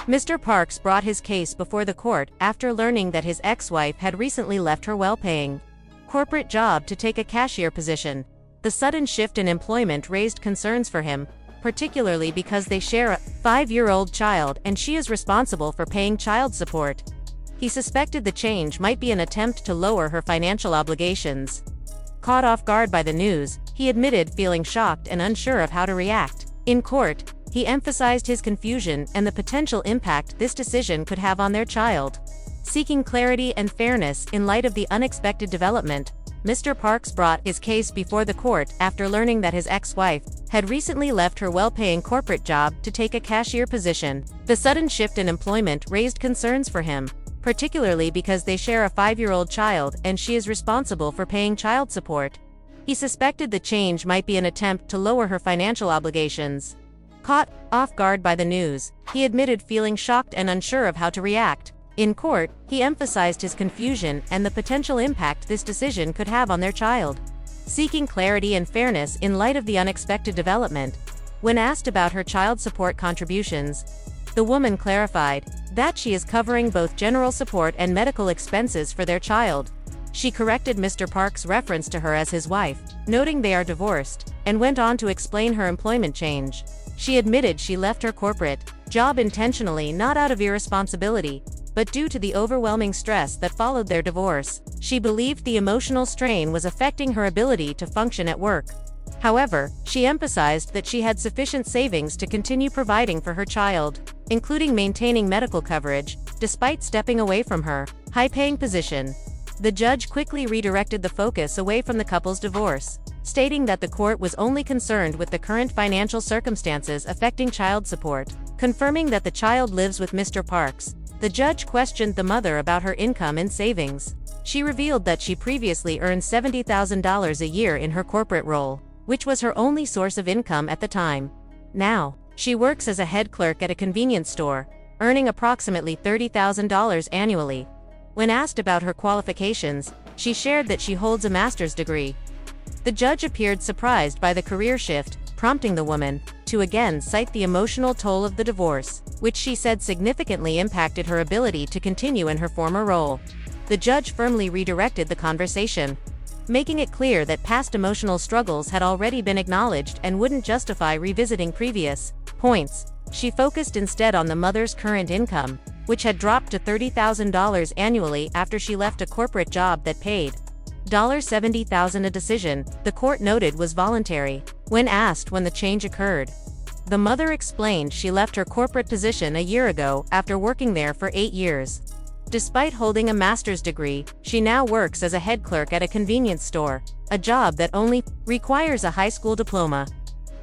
Mr. Parks brought his case before the court after learning that his ex-wife had recently left her well-paying corporate job to take a cashier position. The sudden shift in employment raised concerns for him, particularly because they share a 5-year-old child and she is responsible for paying child support. He suspected the change might be an attempt to lower her financial obligations. Caught off guard by the news, he admitted feeling shocked and unsure of how to react. In court, he emphasized his confusion and the potential impact this decision could have on their child. Seeking clarity and fairness in light of the unexpected development, Mr. Parks brought his case before the court after learning that his ex-wife had recently left her well-paying corporate job to take a cashier position. The sudden shift in employment raised concerns for him, particularly because they share a 5-year-old child and she is responsible for paying child support. He suspected the change might be an attempt to lower her financial obligations. Caught off guard by the news, he admitted feeling shocked and unsure of how to react. In court, he emphasized his confusion and the potential impact this decision could have on their child. Seeking clarity and fairness in light of the unexpected development, when asked about her child support contributions, the woman clarified that she is covering both general support and medical expenses for their child. She corrected Mr. Parks' reference to her as his wife, noting they are divorced, and went on to explain her employment change. She admitted she left her corporate job intentionally, not out of irresponsibility, but due to the overwhelming stress that followed their divorce. She believed the emotional strain was affecting her ability to function at work. However, she emphasized that she had sufficient savings to continue providing for her child, including maintaining medical coverage, despite stepping away from her high-paying position. The judge quickly redirected the focus away from the couple's divorce, stating that the court was only concerned with the current financial circumstances affecting child support. Confirming that the child lives with Mr. Parks, the judge questioned the mother about her income and savings. She revealed that she previously earned $70,000 a year in her corporate role, which was her only source of income at the time. Now, she works as a head clerk at a convenience store, earning approximately $30,000 annually. When asked about her qualifications, she shared that she holds a master's degree. The judge appeared surprised by the career shift, prompting the woman to again cite the emotional toll of the divorce, which she said significantly impacted her ability to continue in her former role. The judge firmly redirected the conversation, making it clear that past emotional struggles had already been acknowledged and wouldn't justify revisiting previous points. She focused instead on the mother's current income, which had dropped to $30,000 annually after she left a corporate job that paid $70,000. A decision, the court noted, was voluntary. When asked when the change occurred, the mother explained she left her corporate position a year ago after working there for 8 years. Despite holding a master's degree, she now works as a head clerk at a convenience store, a job that only requires a high school diploma.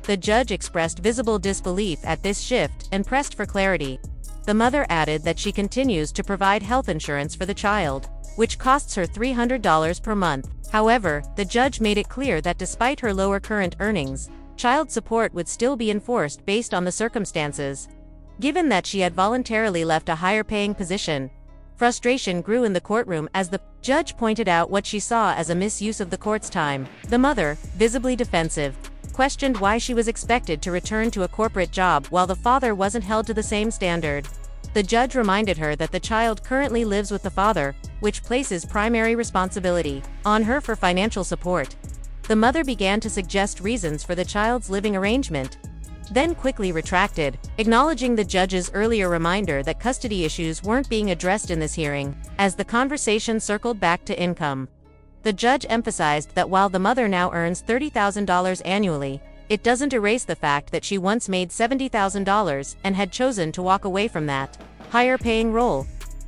The judge expressed visible disbelief at this shift and pressed for clarity. The mother added that she continues to provide health insurance for the child, which costs her $300 per month. However, the judge made it clear that despite her lower current earnings, child support would still be enforced based on the circumstances. Given that she had voluntarily left a higher-paying position, frustration grew in the courtroom as the judge pointed out what she saw as a misuse of the court's time. The mother, visibly defensive, questioned why she was expected to return to a corporate job while the father wasn't held to the same standard. The judge reminded her that the child currently lives with the father, which places primary responsibility on her for financial support. The mother began to suggest reasons for the child's living arrangement, then quickly retracted, acknowledging the judge's earlier reminder that custody issues weren't being addressed in this hearing. As the conversation circled back to income, the judge emphasized that while the mother now earns $30,000 annually, it doesn't erase the fact that she once made $70,000 and had chosen to walk away from that higher-paying role.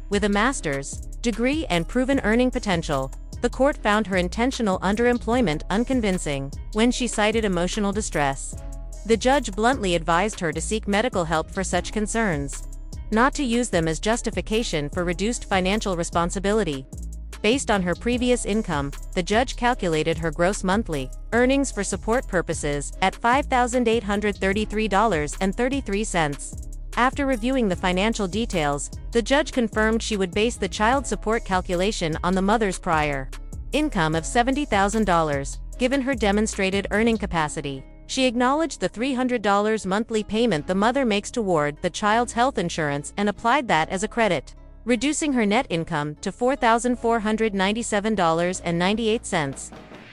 With a master's degree and proven earning potential, the court found her intentional underemployment unconvincing. When she cited emotional distress, the judge bluntly advised her to seek medical help for such concerns, not to use them as justification for reduced financial responsibility. Based on her previous income, the judge calculated her gross monthly earnings for support purposes at $5,833.33. After reviewing the financial details, the judge confirmed she would base the child support calculation on the mother's prior income of $70,000, given her demonstrated earning capacity. She acknowledged the $300 monthly payment the mother makes toward the child's health insurance and applied that as a credit, reducing her net income to $4,497.98.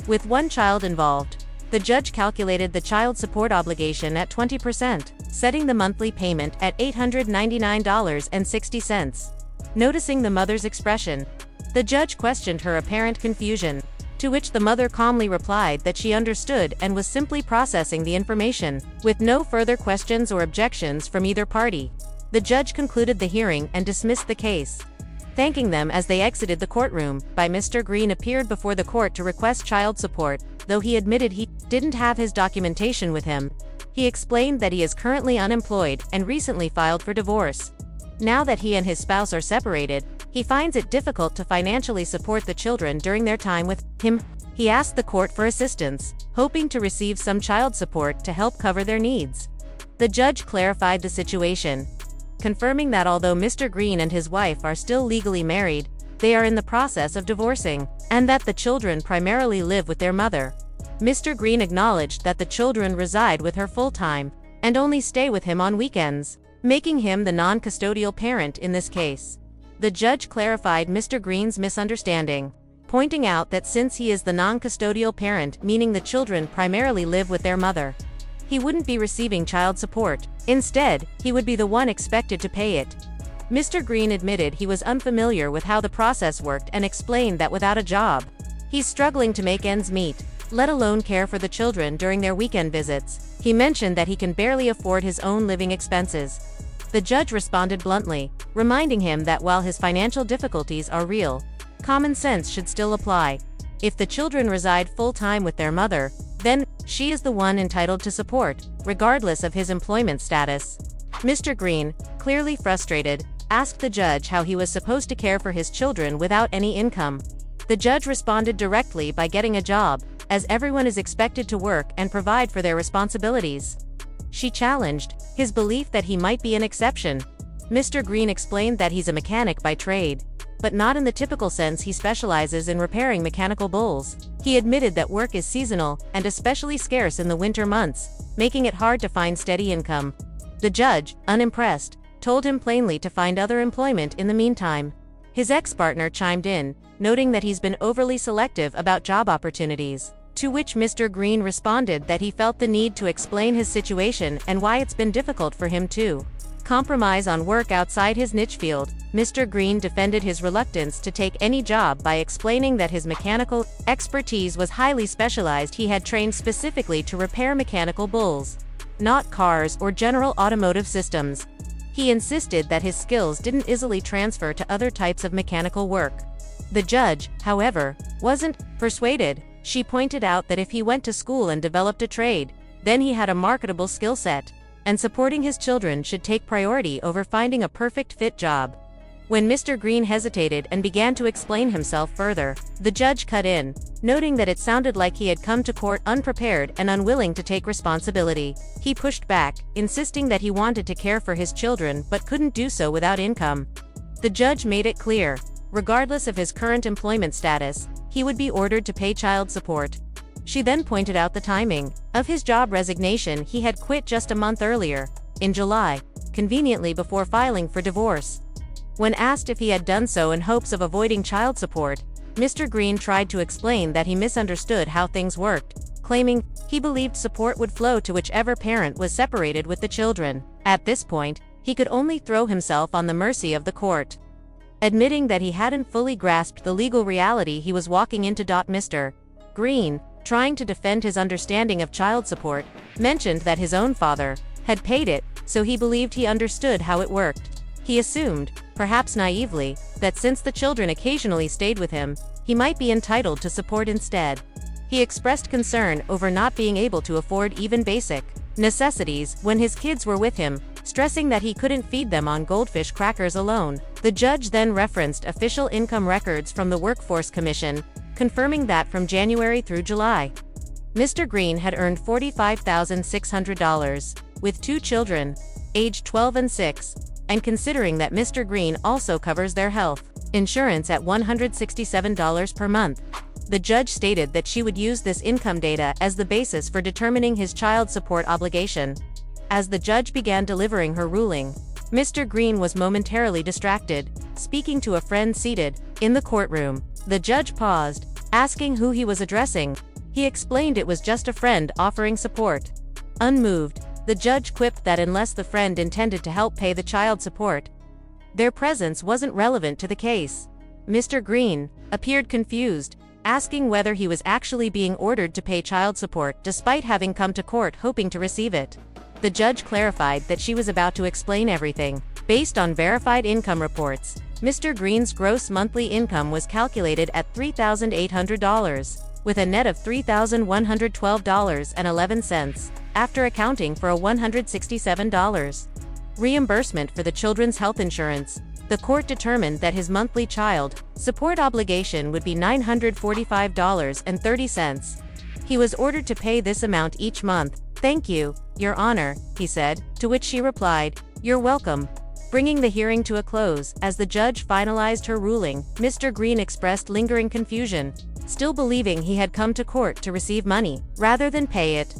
With one child involved, the judge calculated the child support obligation at 20%, setting the monthly payment at $899.60. Noticing the mother's expression, the judge questioned her apparent confusion, to which the mother calmly replied that she understood and was simply processing the information, with no further questions or objections from either party. The judge concluded the hearing and dismissed the case. Thanking them as they exited the courtroom, Mr. Green appeared before the court to request child support, though he admitted he didn't have his documentation with him. He explained that he is currently unemployed and recently filed for divorce. Now that he and his spouse are separated, he finds it difficult to financially support the children during their time with him. He asked the court for assistance, hoping to receive some child support to help cover their needs. The judge clarified the situation, confirming that although Mr. Green and his wife are still legally married, they are in the process of divorcing, and that the children primarily live with their mother. Mr. Green acknowledged that the children reside with her full-time, and only stay with him on weekends, making him the non-custodial parent in this case. The judge clarified Mr. Green's misunderstanding, pointing out that since he is the non-custodial parent, meaning the children primarily live with their mother, he wouldn't be receiving child support. Instead, he would be the one expected to pay it. Mr. Green admitted he was unfamiliar with how the process worked and explained that without a job, he's struggling to make ends meet, let alone care for the children during their weekend visits. He mentioned that he can barely afford his own living expenses. The judge responded bluntly, reminding him that while his financial difficulties are real, common sense should still apply. If the children reside full-time with their mother, then she is the one entitled to support, regardless of his employment status. Mr. Green, clearly frustrated, asked the judge how he was supposed to care for his children without any income. The judge responded directly by getting a job, as everyone is expected to work and provide for their responsibilities. She challenged his belief that he might be an exception. Mr. Green explained that he's a mechanic by trade, but not in the typical sense. He specializes in repairing mechanical bulls. He admitted that work is seasonal and especially scarce in the winter months, making it hard to find steady income. The judge, unimpressed, told him plainly to find other employment in the meantime. His ex-partner chimed in, noting that he's been overly selective about job opportunities, to which Mr. Green responded that he felt the need to explain his situation and why it's been difficult for him to compromise on work outside his niche field. Mr. Green defended his reluctance to take any job by explaining that his mechanical expertise was highly specialized. He had trained specifically to repair mechanical bulls, not cars or general automotive systems. He insisted that his skills didn't easily transfer to other types of mechanical work. The judge, however, wasn't persuaded. She pointed out that if he went to school and developed a trade, then he had a marketable skill set, and supporting his children should take priority over finding a perfect fit job. When Mr. Green hesitated and began to explain himself further, the judge cut in, noting that it sounded like he had come to court unprepared and unwilling to take responsibility. He pushed back, insisting that he wanted to care for his children but couldn't do so without income. The judge made it clear, regardless of his current employment status, he would be ordered to pay child support. She then pointed out the timing of his job resignation. He had quit just a month earlier, in July, conveniently before filing for divorce. When asked if he had done so in hopes of avoiding child support, Mr. Green tried to explain that he misunderstood how things worked, claiming he believed support would flow to whichever parent was separated with the children. At this point, he could only throw himself on the mercy of the court. Admitting that he hadn't fully grasped the legal reality he was walking into, Mr. Green, trying to defend his understanding of child support, mentioned that his own father had paid it, so he believed he understood how it worked. He assumed, perhaps naively, that since the children occasionally stayed with him, he might be entitled to support instead. He expressed concern over not being able to afford even basic necessities when his kids were with him, stressing that he couldn't feed them on goldfish crackers alone. The judge then referenced official income records from the Workforce Commission, confirming that from January through July, Mr. Green had earned $45,600, with 2 children, aged 12 and 6, and considering that Mr. Green also covers their health insurance at $167 per month, the judge stated that she would use this income data as the basis for determining his child support obligation. As the judge began delivering her ruling, Mr. Green was momentarily distracted, speaking to a friend seated in the courtroom. The judge paused, asking who he was addressing. He explained it was just a friend offering support. Unmoved, the judge quipped that unless the friend intended to help pay the child support, their presence wasn't relevant to the case. Mr. Green appeared confused, asking whether he was actually being ordered to pay child support despite having come to court hoping to receive it. The judge clarified that she was about to explain everything. Based on verified income reports, Mr. Green's gross monthly income was calculated at $3,800, with a net of $3,112.11, after accounting for a $167 reimbursement for the children's health insurance. The court determined that his monthly child support obligation would be $945.30. He was ordered to pay this amount each month. "Thank you, Your Honor," he said, to which she replied, "You're welcome." Bringing the hearing to a close, as the judge finalized her ruling, Mr. Green expressed lingering confusion, still believing he had come to court to receive money, rather than pay it.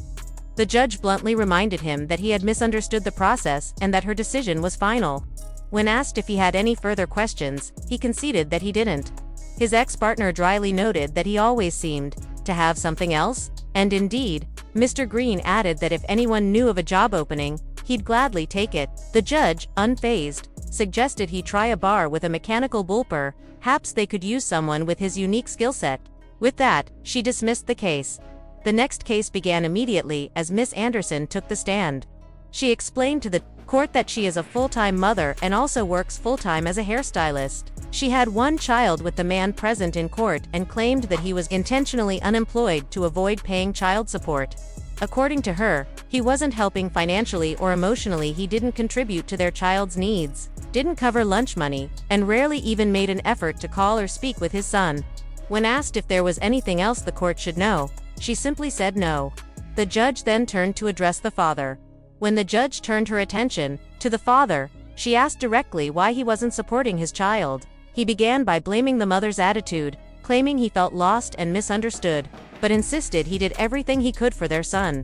The judge bluntly reminded him that he had misunderstood the process and that her decision was final. When asked if he had any further questions, he conceded that he didn't. His ex-partner dryly noted that he always seemed to have something else, and indeed, Mr. Green added that if anyone knew of a job opening, he'd gladly take it. The judge, unfazed, suggested he try a bar with a mechanical bullper. Perhaps they could use someone with his unique skill set. With that, she dismissed the case. The next case began immediately as Miss Anderson took the stand. She explained to the court that she is a full-time mother and also works full-time as a hairstylist. She had one child with the man present in court and claimed that he was intentionally unemployed to avoid paying child support. According to her, he wasn't helping financially or emotionally. He didn't contribute to their child's needs, didn't cover lunch money, and rarely even made an effort to call or speak with his son. When asked if there was anything else the court should know, she simply said no. The judge then turned to address the father. When the judge turned her attention to the father, she asked directly why he wasn't supporting his child. He began by blaming the mother's attitude, claiming he felt lost and misunderstood, but insisted he did everything he could for their son.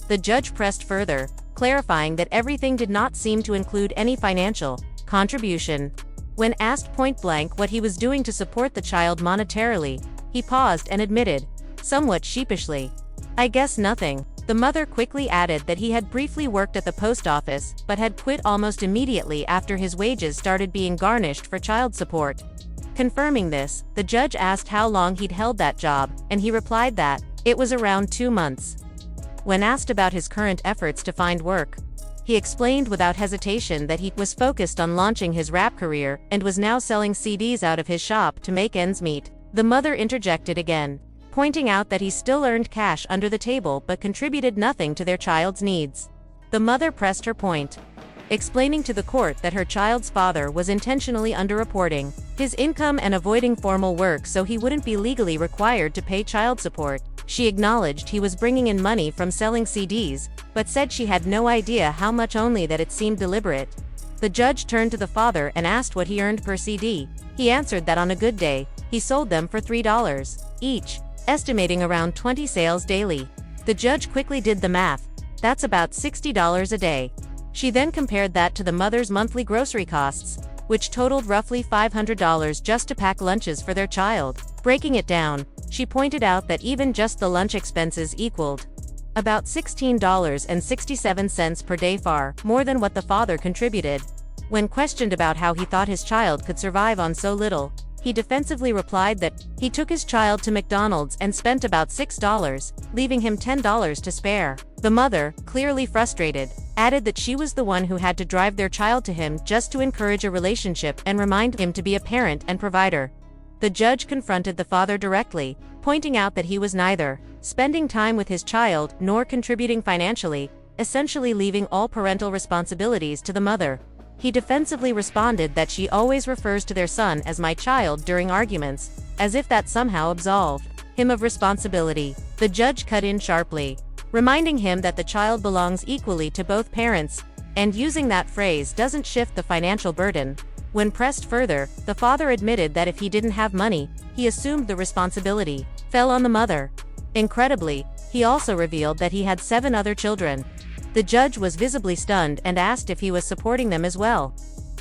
The judge pressed further, clarifying that everything did not seem to include any financial contribution. When asked point-blank what he was doing to support the child monetarily, he paused and admitted, somewhat sheepishly, "I guess nothing." The mother quickly added that he had briefly worked at the post office but had quit almost immediately after his wages started being garnished for child support. Confirming this, the judge asked how long he'd held that job, and he replied that it was around 2 months. When asked about his current efforts to find work, he explained without hesitation that he was focused on launching his rap career and was now selling CDs out of his shop to make ends meet. The mother interjected again, pointing out that he still earned cash under the table but contributed nothing to their child's needs. The mother pressed her point, explaining to the court that her child's father was intentionally underreporting his income and avoiding formal work so he wouldn't be legally required to pay child support. She acknowledged he was bringing in money from selling CDs, but said she had no idea how much, only that it seemed deliberate. The judge turned to the father and asked what he earned per CD. He answered that on a good day, he sold them for $3 each, estimating around 20 sales daily. The judge quickly did the math. That's about $60 a day. She then compared that to the mother's monthly grocery costs, which totaled roughly $500 just to pack lunches for their child. Breaking it down, she pointed out that even just the lunch expenses equaled about $16.67 per day, far more than what the father contributed. When questioned about how he thought his child could survive on so little, he defensively replied that he took his child to McDonald's and spent about $6, leaving him $10 to spare. The mother, clearly frustrated, added that she was the one who had to drive their child to him just to encourage a relationship and remind him to be a parent and provider. The judge confronted the father directly, pointing out that he was neither spending time with his child nor contributing financially, essentially leaving all parental responsibilities to the mother. He defensively responded that she always refers to their son as "my child" during arguments, as if that somehow absolved him of responsibility. The judge cut in sharply, reminding him that the child belongs equally to both parents, and using that phrase doesn't shift the financial burden. When pressed further, the father admitted that if he didn't have money, he assumed the responsibility. fell on the mother. Incredibly, he also revealed that he had 7 other children. The judge was visibly stunned and asked if he was supporting them as well.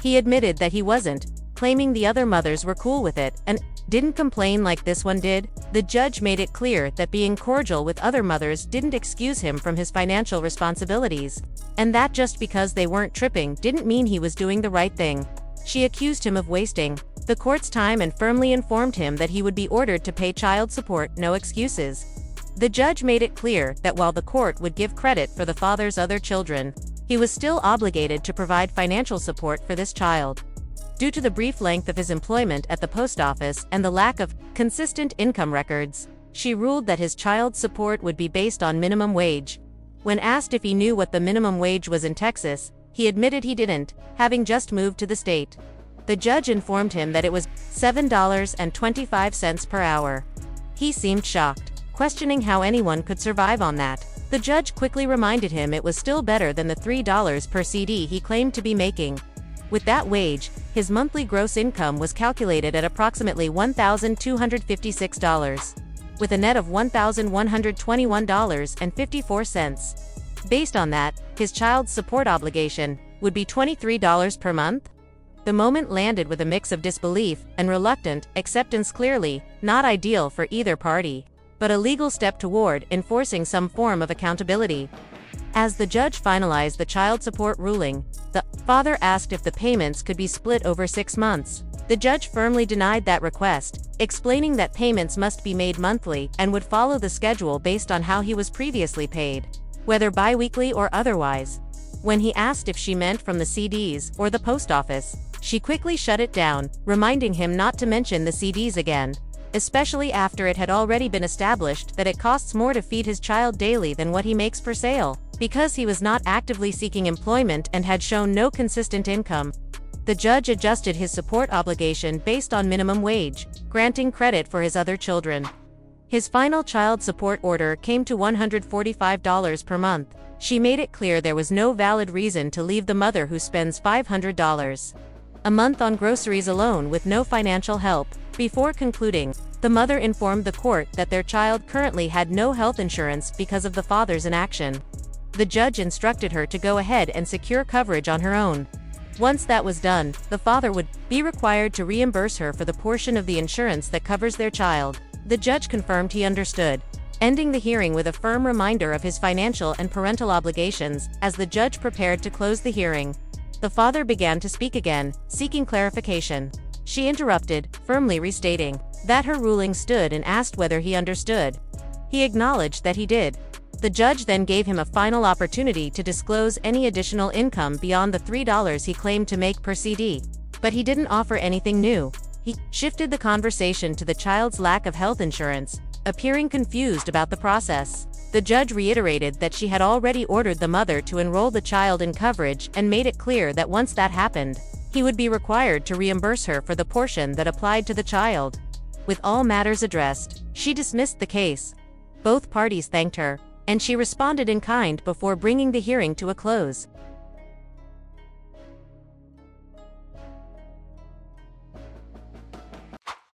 He admitted that he wasn't, claiming the other mothers were cool with it and didn't complain like this one did. The judge made it clear that being cordial with other mothers didn't excuse him from his financial responsibilities, and that just because they weren't tripping didn't mean he was doing the right thing. She accused him of wasting the court's time and firmly informed him that he would be ordered to pay child support, no excuses. The judge made it clear that while the court would give credit for the father's other children, he was still obligated to provide financial support for this child. Due to the brief length of his employment at the post office and the lack of consistent income records, she ruled that his child support would be based on minimum wage. When asked if he knew what the minimum wage was in Texas, he admitted he didn't, having just moved to the state. The judge informed him that it was $7.25 per hour. He seemed shocked, questioning how anyone could survive on that. The judge quickly reminded him it was still better than the $3 per CD he claimed to be making. With that wage, his monthly gross income was calculated at approximately $1,256, with a net of $1,121.54. Based on that, his child support obligation would be $23 per month? The moment landed with a mix of disbelief and reluctant acceptance, clearly not ideal for either party, but a legal step toward enforcing some form of accountability. As the judge finalized the child support ruling, the father asked if the payments could be split over 6 months. The judge firmly denied that request, explaining that payments must be made monthly and would follow the schedule based on how he was previously paid, whether bi-weekly or otherwise. When he asked if she meant from the CDs or the post office, she quickly shut it down, reminding him not to mention the CDs again, especially after it had already been established that it costs more to feed his child daily than what he makes per sale. Because he was not actively seeking employment and had shown no consistent income, the judge adjusted his support obligation based on minimum wage, granting credit for his other children. His final child support order came to $145 per month. She made it clear there was no valid reason to leave the mother who spends $500 a month on groceries alone with no financial help. Before concluding, the mother informed the court that their child currently had no health insurance because of the father's inaction. The judge instructed her to go ahead and secure coverage on her own. Once that was done, the father would be required to reimburse her for the portion of the insurance that covers their child. The judge confirmed he understood, ending the hearing with a firm reminder of his financial and parental obligations. As the judge prepared to close the hearing, the father began to speak again, seeking clarification. She interrupted, firmly restating that her ruling stood and asked whether he understood. He acknowledged that he did. The judge then gave him a final opportunity to disclose any additional income beyond the $3 he claimed to make per CD. But he didn't offer anything new. He shifted the conversation to the child's lack of health insurance, appearing confused about the process. The judge reiterated that she had already ordered the mother to enroll the child in coverage and made it clear that once that happened, he would be required to reimburse her for the portion that applied to the child. With all matters addressed, she dismissed the case. Both parties thanked her, and she responded in kind before bringing the hearing to a close.